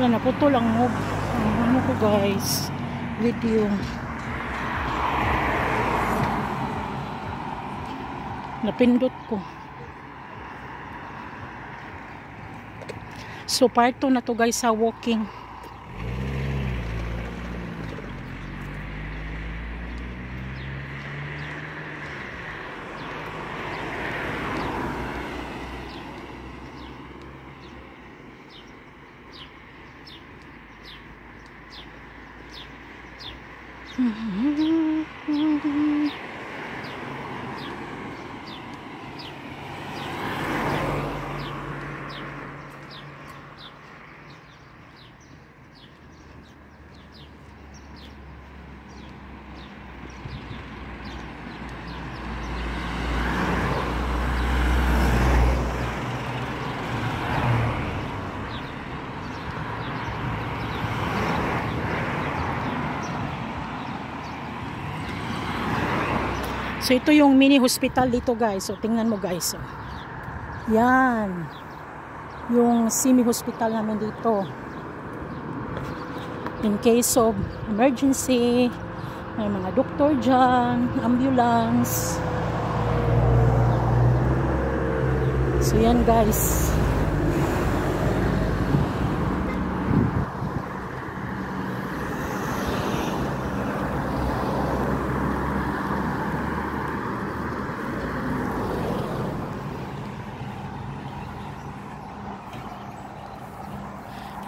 Wala, naputol ang ano ko guys, video. Napindot ko. So part 2 na to guys sa walking. So ito yung mini hospital dito guys. So tingnan mo guys. So, yan. Yung semi hospital namin dito. In case of emergency, may mga doktor dyan, ambulance. So yan guys.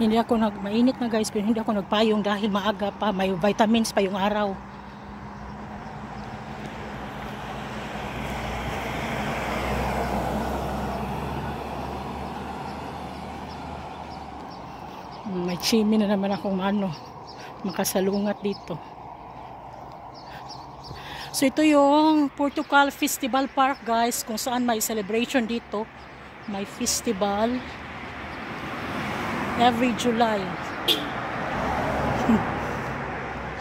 Hindi ako mainit na guys, pero hindi ako nagpayong dahil maaga pa, may vitamins pa yung araw. May chimney na naman akong makasalungat dito. So ito yung Portugal Festival Park guys, kung saan may celebration dito. May festival every July.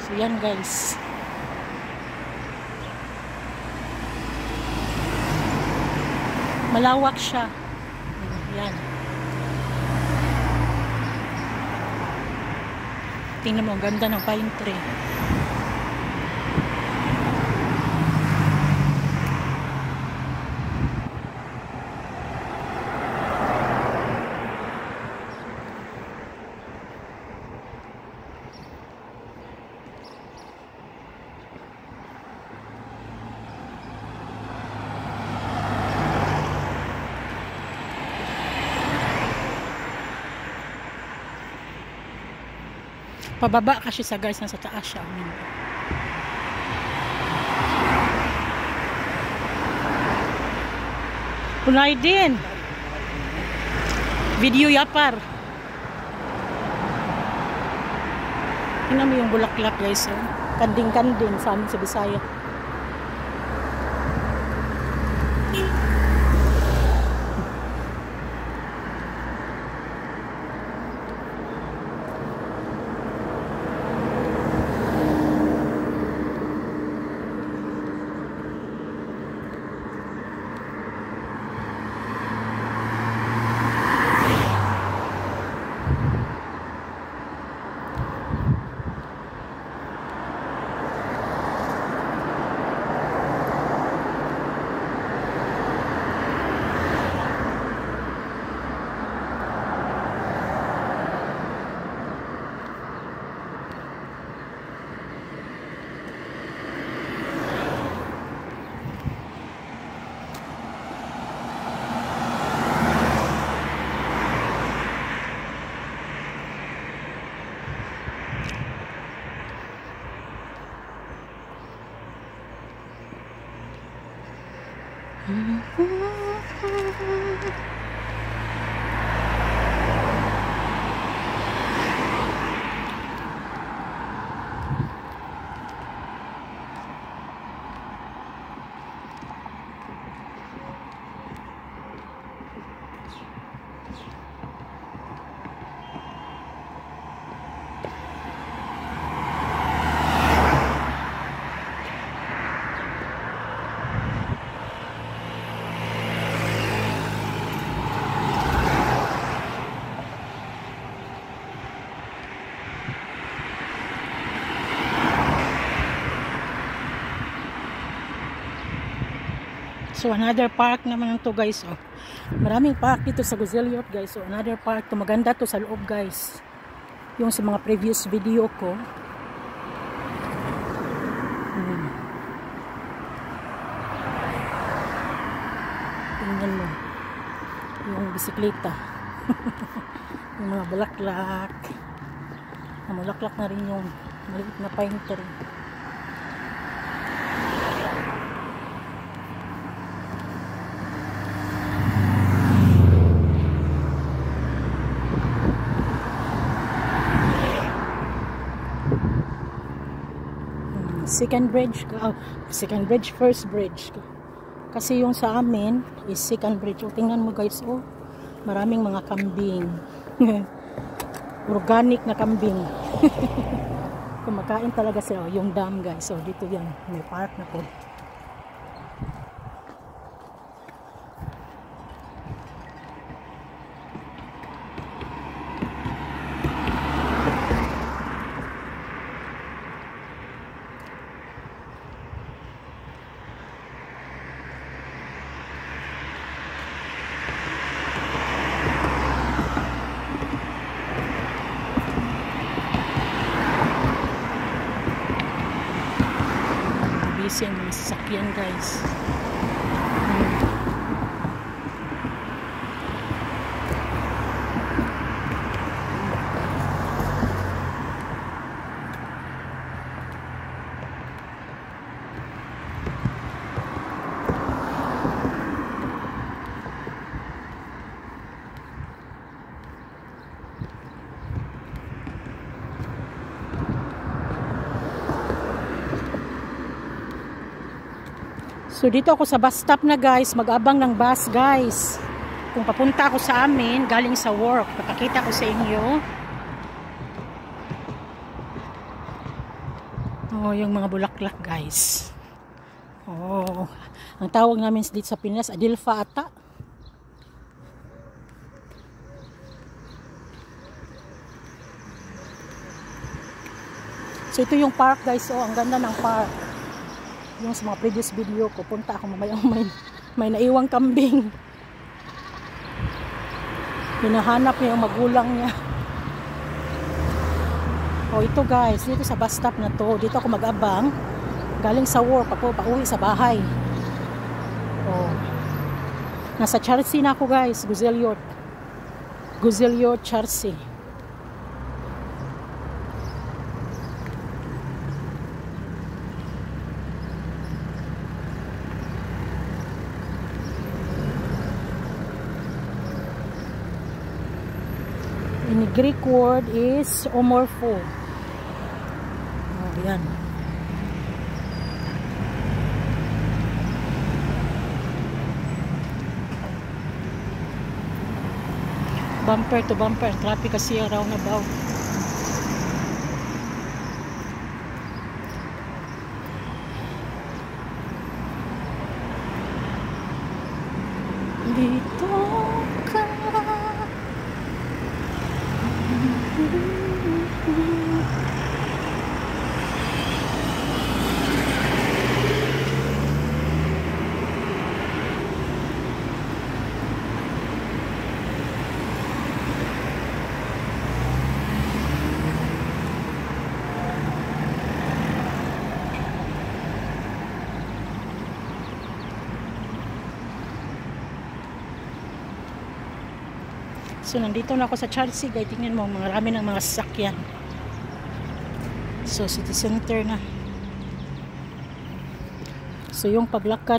So yan guys. Malawak siya. Yan. Tingnan mo, ang ganda ng pine tree. Pababa kasi sa guys, nasa taas siya. Punay din. Video yapar. Tingnan mo yung bulaklak guys. Kanding-kanding sa amin sa Bisaya. So another park naman to guys. Oh. Maraming park dito sa Gozelyot guys. So another park to, maganda to sa loob guys. Yung sa mga previous video ko. Tingnan mo yung bisikleta. Yung mga bulaklak. Namulaklak na rin yung maliit na pine tree. Second bridge, first bridge. Kasi yung sa amin is second bridge. O, tingnan mo guys, oh, maraming mga kambing. Organic na kambing. Kumakain talaga sila. Oh, yung dam guys. So, dito yan. May park na po. Busy ang mga sasakyan guys. So dito ako sa bus stop na guys, mag-abang ng bus guys. Kung papunta ako sa amin, galing sa work, papakita ko sa inyo. Oh, yung mga bulaklak guys. Oh, ang tawag namin dito sa Pinas, Adilfa ata. So ito yung park guys, oh, ang ganda ng park. Yung sa mga previous video ko, punta ako mamayang may naiwang kambing. Hinahanap niya yung magulang niya. O ito guys, dito sa bus stop na to, dito ako mag-abang. Galing sa work ako, pauwi sa bahay. O, nasa Chelsea na ako guys, Gozelyot. Gozelyot, Chelsea. In Greek word is omorpho. Oh, yan. Bumper to bumper. Traffic kasi around about. Dito ka. So nandito na ako sa Chelsea guys, tingnan mo, marami ng mga sasakyan. So city center na. So yung paglakad